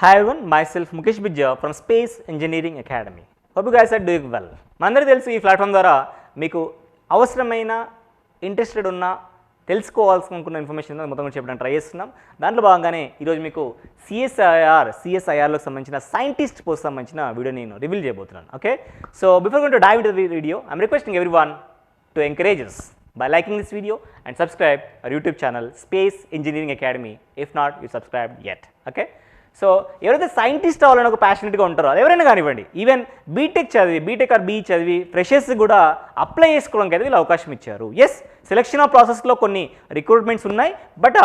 Hi everyone, myself Mukesh Bijja from Space Engineering Academy. Hope you guys are doing well. మనందరూ తెలుసు ఈ platform ద్వారా మీకు అవసరమైన ఇంట్రెస్టెడ్ ఉన్న తెలుసుకోవాల్సిన ఇన్ఫర్మేషన్ మొత్తం చెప్పడానికి ట్రై చేస్తున్నాం. దాంట్లో భాగంగానే ఈరోజు మీకు సిఎస్ఐఆర్లకు సంబంధించిన సైంటిస్ట్ పోస్ట్ సంబంధించిన వీడియో నేను రివీల్ చేయబోతున్నాను. Okay, so before going to dive into the video, I'm requesting everyone to encourage us by liking this video and subscribe our YouTube channel Space Engineering Academy if not you subscribed yet. Okay, so ఎవరైతే scientist అవ్వాలని ఒక ప్యాషనెట్గా ఉంటారో ఎవరైనా కానివ్వండి, even BTech or be చదివి freshers కూడా apply చేసుకోవడానికి అయితే వీళ్ళు అవకాశం ఇచ్చారు. ఎస్, సెలక్షన్ ఆఫ్ ప్రాసెస్లో కొన్ని రిక్రూట్మెంట్స్ ఉన్నాయి, బట్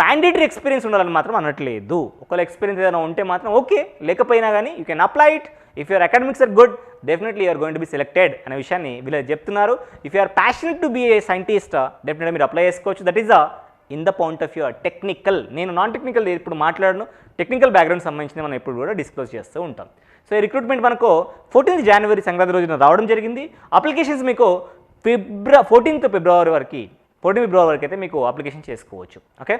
మ్యాండేటరీ ఎక్స్పీరియన్స్ ఉండాలని మాత్రం అనట్లేదు. ఒకవేళ ఎక్స్పీరియన్స్ ఏదైనా ఉంటే మాత్రం ఓకే, లేకపోయినా కానీ you can apply it. If your academics are good, definitely you're going to be selected అనే విషయాన్ని వీళ్ళు చెప్తున్నారు. If you are passionate to be a scientist, డెఫినెట్గా మీరు అప్లై చేసుకోవచ్చు. That is in the point of your technical. నేను non technical ఇప్పుడు మాట్లాడను, టెక్నికల్ బ్యాక్గ్రౌండ్ సంబంధించిన మనం ఎప్పుడు కూడా డిస్క్లోజ్ చేస్తూ ఉంటాం. సో ఈ రిక్రూట్మెంట్ మనకు 14th January సంక్రాంతి రోజున రావడం జరిగింది. అప్లికేషన్స్ మీకు 14th February వరకు అయితే మీకు అప్లికేషన్ చేసుకోవచ్చు. Okay,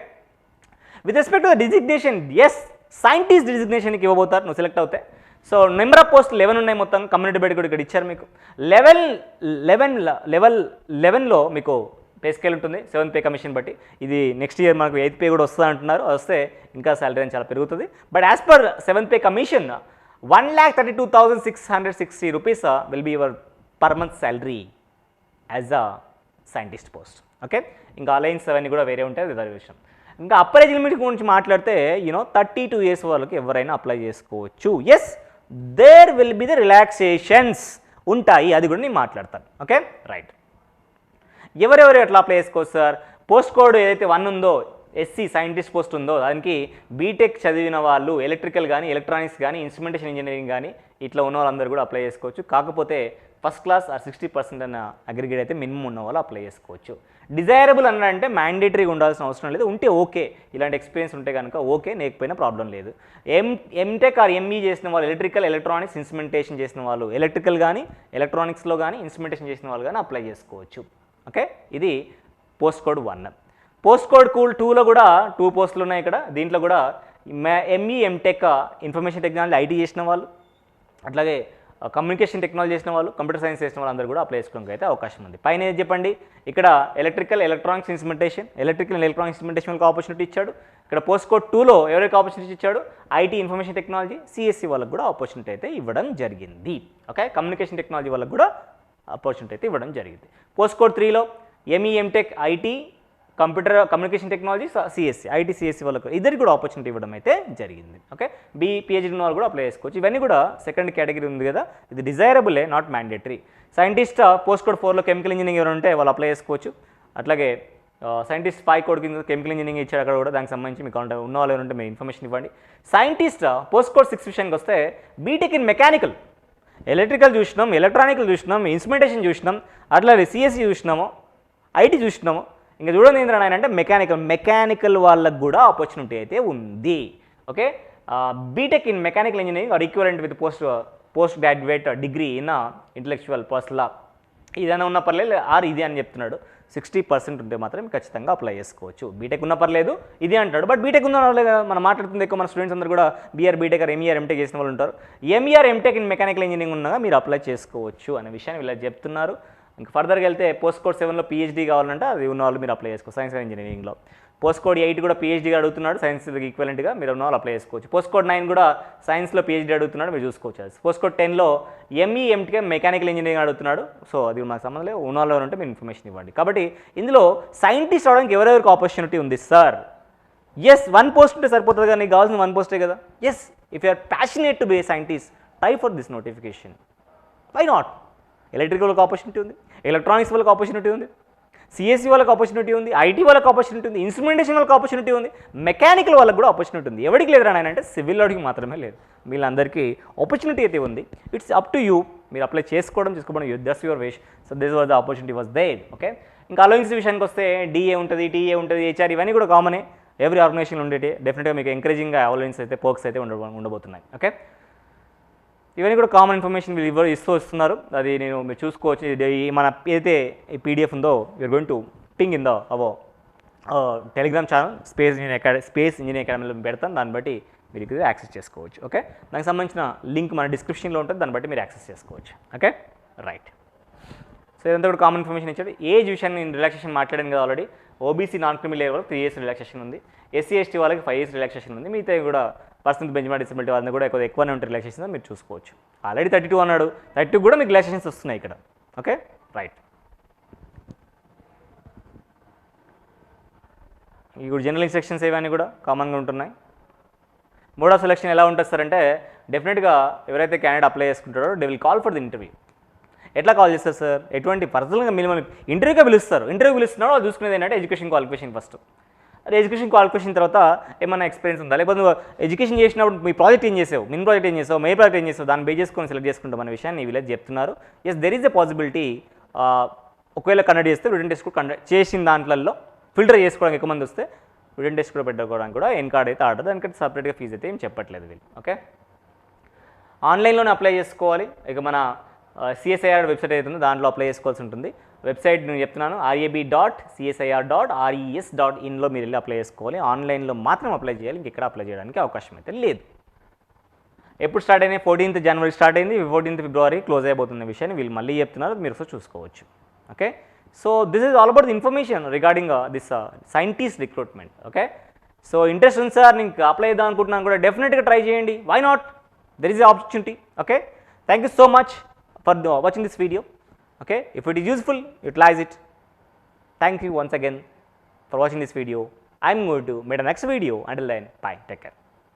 with respect to the designation, as scientist డిజిగ్నేషన్కి ఇవ్వబోతారు నువ్వు సెలెక్ట్ అవుతే. సో నెంబర్ ఆఫ్ పోస్ట్ 11 ఉన్నాయి మొత్తం. కమ్యూనిటీ బెడ్ కూడా ఇక్కడ ఇచ్చారు మీకు. లెవెల్ 11లో మీకు పే స్కేల్ ఉంటుంది, 7th పే కమిషన్ బట్టి. ఇది నెక్స్ట్ ఇయర్ మనకు 8th పే కూడా వస్తుంది అంటున్నారు. వస్తే ఇంకా శాలరీ అని చాలా పెరుగుతుంది. But as per 7th pay commission 1,32,660 rupees will be your per month salary as a scientist post. Okay, ఇంకా అలైన్స్ అవన్నీ కూడా వేరే ఉంటాయి, రిజర్వేషన్. ఇంకా అప్పర్ ఏజ్ లిమిట్ గురించి మాట్లాడితే 32 years వాళ్ళకి ఎవరైనా అప్లై చేసుకోవచ్చు. Yes, there will be the relaxations ఉంటాయి, అది కూడా నేను మాట్లాడతాను. Okay, right. ఎవరెవరు ఎట్లా అప్లై చేసుకోవచ్చు సార్? పోస్ట్ కోడ్ ఏదైతే 1 ఉందో, ఎస్సీ సైంటిస్ట్ పోస్ట్ ఉందో, దానికి బీటెక్ చదివిన వాళ్ళు ఎలక్ట్రికల్ కానీ ఎలక్ట్రానిక్స్ కానీ ఇన్స్ట్రుమెంటేషన్ ఇంజనీరింగ్ కానీ ఇట్లా ఉన్న వాళ్ళందరూ కూడా అప్లై చేసుకోవచ్చు. కాకపోతే ఫస్ట్ క్లాస్ ఆర్ 60% అన్న అగ్రిగేట్ అయితే మినిమం ఉన్న వాళ్ళు అప్లై చేసుకోవచ్చు. డిజైరబుల్ అంటే మ్యాండేటరీగా ఉండాల్సిన అవసరం లేదు, ఉంటే ఓకే. ఇలాంటి ఎక్స్పీరియన్స్ ఉంటే కనుక ఓకే, లేకపోయినా ప్రాబ్లం లేదు. ఎంటెక్ ఆర్ ఎంఈ చేసిన వాళ్ళు, ఎలక్ట్రికల్ ఎలక్ట్రానిక్స్ ఇన్స్ట్రుమెంటేషన్ చేసిన వాళ్ళు, ఎలక్ట్రికల్ కానీ ఎలక్ట్రానిక్స్లో కానీ ఇన్స్ట్రుమెంటేషన్ చేసిన వాళ్ళు కానీ అప్లై చేసుకోవచ్చు. ఓకే, ఇది పోస్ట్ కోడ్ 1. పోస్ట్ కోడ్ 2లో కూడా 2 పోస్టులు ఉన్నాయి ఇక్కడ. దీంట్లో కూడా ME MTech information technology IT చేసిన వాళ్ళు, అట్లాగే కమ్యూనికేషన్ టెక్నాలజీ చేసిన వాళ్ళు, కంప్యూటర్ సైన్స్ చేసిన వాళ్ళు అందరూ కూడా అప్లై చేసుకోవడానికి అయితే అవకాశం ఉంది. పైన ఏది చెప్పండి, ఇక్కడ ఎలక్ట్రికల్ ఎలక్ట్రానిక్స్ ఇన్స్ట్రుమెంటేషన్ వాళ్ళకి ఆపర్చునిటీ ఇచ్చాడు. ఇక్కడ పోస్ట్ కోడ్ 2లో ఎవరికి ఆపర్చునిటీ ఇచ్చాడు? ఐటీ ఇన్ఫర్మేషన్ టెక్నాలజీ సిఎస్సి వాళ్ళకి కూడా ఆపర్చునిటీ అయితే ఇవ్వడం జరిగింది. ఓకే, కమ్యూనికేషన్ టెక్నాలజీ వాళ్ళకి కూడా ఆపర్చునిటీ అయితే ఇవ్వడం జరిగింది. పోస్ట్ కోడ్ 3లో ME MTech IT communication technology CSC IT CSC వాళ్ళకు ఇద్దరికి కూడా ఆపర్చునిటీ ఇవ్వడం అయితే జరిగింది. ఓకే, పిహెచ్డీ ఉన్న వాళ్ళు కూడా అప్లై చేసుకోవచ్చు. ఇవన్నీ కూడా సెకండ్ కేటగిరీ ఉంది కదా, ఇది డిజైరబులే, not mandatory. Scientist post code 4లో కెమికల్ ఇంజనీరింగ్ ఎవరు ఉంటే వాళ్ళు అప్లై చేసుకోవచ్చు. అట్లాగే సైంటిస్ట్ 5 కోడ్ కింద కెమికల్ ఇంజనీరింగ్ ఇచ్చాడు, అక్కడ కూడా దానికి సంబంధించి మీకు ఉన్న వాళ్ళు ఎవరంటే మీరు ఇన్ఫర్మేషన్ ఇవ్వండి. సైంటిస్ట్ పోస్ట్ కోడ్ 6 విషయానికి వస్తే బీటెక్ ఇన్ మెకానికల్, ఎలక్ట్రికల్ చూసినాం, ఎలక్ట్రానికల్ చూసినాం, ఇన్స్ట్రుమెంటేషన్ చూసినాం, అట్లాగే సిఎస్సి చూసినాము, ఐటీ చూసినాము. ఇంకా చూడండి ఏంటంటే ఆయన అంటే మెకానికల్ వాళ్ళకు కూడా ఆపర్చునిటీ అయితే ఉంది. Okay, BTech in mechanical engineering or equivalent with post graduate degree in intellectual personal law, ఇదైనా ఉన్న పర్లేదు ఆర్ ఇది అని చెప్తున్నాడు. 60% ఉంటే మాత్రం ఖచ్చితంగా అప్లై చేసుకోవచ్చు. బీటెక్ ఉన్న పర్లేదు ఇది అంటాడు, బట్ బీటెక్ ఉన్న వాళ్ళు మనం మాట్లాడుతుంది ఎక్కువ మన స్టూడెంట్స్ అందరూ కూడా బీటెక్ ఆర్ ఎంఈఆర్ ఎంటెక్ చేసిన వాళ్ళు ఉంటారు. ME or MTech in mechanical engineering ఉన్నగా మీరు అప్లై చేసుకోవచ్చు అనే విషయాన్ని వీళ్ళు చెప్తున్నారు. ఇంకా ఫర్దర్గా వెళ్తే పోస్ట్ కోడ్ 7లో పిహెచ్డీ కావాలంటే అది ఉన్న వాళ్ళు మీరు అప్లై చేసుకోవచ్చు. సైన్స్ అండ్ ఇంజనీరింగ్లో పోస్ట్ కోడ్ 8 కూడా పిహెచ్డీ అడుగుతున్నాడు, సైన్స్ ఈక్వలెంట్గా మీరు ఉన్న వాళ్ళు అప్లై చేసుకోవచ్చు. పోస్ట్ కోడ్ 9 కూడా సైన్స్లో పిహెచ్డీ అడుగుతున్నాడు, మీరు చూసుకోవచ్చు. పోస్ట్ కోడ్ 10లో ఎంఈ ఎంటెక్ మెకానికల్ ఇంజనీరింగ్ అడుగుతున్నాడు. సో అది మాకు సంబంధం లేదు, ఉన్న వాళ్ళు ఉంటే మీరు ఇన్ఫర్మేషన్ ఇవ్వండి. కాబట్టి ఇందులో సైంటిస్ట్ అవడానికి ఎవరెవరికి ఆపర్చునిటీ ఉంది సార్? ఎస్, 1 పోస్ట్ ఉంటే సరిపోతుంది కదా, నీకు కావాల్సిన 1 పోస్టే కదా. Yes, if you are passionate to be a scientist, try for this notification. Why not? Electrical వాళ్ళకి ఆపర్చునిటీ ఉంది, ఎలక్ట్రానిక్స్ వాళ్ళకి ఆపర్చునిటీ ఉంది, సిఎస్సి వాళ్ళకి ఆపర్చునిటీ ఉంది, ఐటీ వాళ్ళకి ఆపర్చునిటీ ఉంది, ఇన్స్ట్రుమెంటేషన్ వాళ్ళకి ఆపర్చునిటీ ఉంది, మెకానికల్ వాళ్ళకి కూడా ఆపర్చునిటీ ఉంది. ఎవరికి లేదురా ఆయన అంటే సివిల్ వాడికి మాత్రమే లేదు. వీళ్ళందరికీ ఆపర్చునిటీ అయితే ఉంది. ఇట్స్ అప్ టు యూ, మీరు అప్లై చేసుకోవడం that's your wish. So this was the opportunity was there. Okay, ఇంకా అలవెన్స్ విషయానికి వస్తే డిఏ ఉంటుంది, టీఏ ఉంటుంది, హెచ్ఆర్ ఇవన్నీ కూడా కామనే, ఎవ్రీ ఆర్గనైజేషన్ ఉండేటి. డెఫినెట్గా మీకు ఎంకరేజింగ్గా అలవెన్స్ అయితే పర్క్స్ అయితే ఉండబోతున్నాయి. ఓకే, ఇవన్నీ కూడా కామన్ ఇన్ఫర్మేషన్ వీళ్ళు ఇస్తున్నారు. అది మీరు చూసుకోవచ్చు. మన ఏదైతే ఈ పీడిఎఫ్ ఉందో you're going to ping in the అవో టెలిగ్రామ్ ఛానల్ స్పేస్ ఇంజనీరింగ్ అకాడమీలో పెడతాను. దాన్ని బట్టి మీరు ఇక్కడ యాక్సెస్ చేసుకోవచ్చు. ఓకే, దానికి సంబంధించిన లింక్ మన డిస్క్రిప్షన్లో ఉంటుంది, దాన్ని బట్టి మీరు యాక్సెస్ చేసుకోవచ్చు. Okay, right. సో ఇదంతా కూడా కామన్ ఇన్ఫర్మేషన్ ఇచ్చాడు. ఏజ్ విషయాన్ని నేను రిలాక్సేషన్ మాట్లాడాను కదా ఆల్రెడీ. ఓబీసీ నాన్ క్రిమి లేయర్ వరకు 3 years రిలాక్సేషన్ ఉంది. ఎస్సీ ఎస్టీ వాళ్ళకి 5 years రిలాక్సేషన్ ఉంది. మిగతా కూడా పర్సన్ బెంచ్మార్క్ డిసబిలిటీ వాళ్ళని కూడా ఎక్కువనే ఉంటుంది రిలాక్సేషన్, మీరు చూసుకోవచ్చు. ఆల్రెడీ 32 అన్నాడు, 32 కూడా మీకు రిలాక్సేషన్స్ వస్తున్నాయి ఇక్కడ. Okay, right. ఇవి కూడా జనరల్ ఇన్స్ట్రక్షన్స్ ఇవన్నీ కూడా కామన్గా ఉంటున్నాయి. మోడ్ ఆఫ్ సెలక్షన్ ఎలా ఉంటుంది సార్ అంటే, డెఫినెట్గా ఎవరైతే క్యాండిడేట్ అప్లై చేసుకుంటారో they will call for the interview. ఎట్లా కాల్ చేస్తారు సార్? ఎటువంటి పర్సనల్గా మినిమం ఇంటర్వ్యూగా పిలుస్తారు. ఇంటర్వ్యూ పిలుస్తున్నారో వాళ్ళు చూసుకునేది ఏంటంటే ఎడ్యుకేషన్ క్వాలిఫికేషన్ ఫస్ట్. అదే ఎడ్యుకేషన్ క్వాలిఫికేషన్ తర్వాత ఏమైనా ఎక్స్పీరియన్స్ ఉందా, లేకపోతే నువ్వు ఎడ్యుకేషన్ చేసినప్పుడు మీ ప్రాజెక్ట్ ఏం చేసావు, మిన్ ప్రాజెక్ట్ ఏం చేసావు, మెయిన్ ప్రాజెక్ట్ ఏం చేసావు, దాన్ని బేస్ చేసుకొని సెలెక్ట్ చేసుకుంటాం అనే విషయాన్ని వీళ్ళకి చెప్తున్నారు. Yes, there is a possibility. ఒకవేళ కండక్ట్ చేస్తే రిటన్ టెస్ట్ కూడా కండక్ట్ చేసిన దాంట్లో ఫిల్టర్ చేసుకోవడానికి ఎక్కువ మంది వస్తే రిటన్ టెస్ట్ కూడా పెట్టుకోవడానికి కూడా ఎన్కార్డ్ అయితే ఆర్డర్, దానికంటే సపరేట్గా ఫీజు అయితే ఏం చెప్పట్లేదు వీళ్ళు. ఓకే, ఆన్లైన్లోనే అప్లై చేసుకోవాలి. ఇక మన సిఎస్ఐఆర్ వెబ్సైట్ అయితే ఉందో దాంట్లో అప్లై చేసుకోవాల్సి ఉంటుంది. వెబ్సైట్ నేను చెప్తున్నాను, rab.csir.res.in మీరు వెళ్ళి అప్లై చేసుకోవాలి. ఆన్లైన్లో మాత్రం అప్లై చేయాలి, ఇంకెక్కడ అప్లై చేయడానికి అవకాశం అయితే లేదు. ఎప్పుడు స్టార్ట్ అయినాయి? 14th January స్టార్ట్ అయింది, 14th February క్లోజ్ అయిపోతున్న విషయాన్ని వీళ్ళు మళ్ళీ చెప్తున్నారు, మీరు ఒకసారి చూసుకోవచ్చు. Okay, so this is all about the information regarding this scientist recruitment. Okay, so interest ఉంది సార్, నేను అప్లై చేద్దాం అనుకుంటున్నాను కూడా, డెఫినెట్గా ట్రై చేయండి. Why not? There is a opportunity. Okay, thank you so much for watching this video. Okay, if it is useful, utilize it. Thank you once again for watching this video. I'm going to meet the next video. Until then, bye, take care.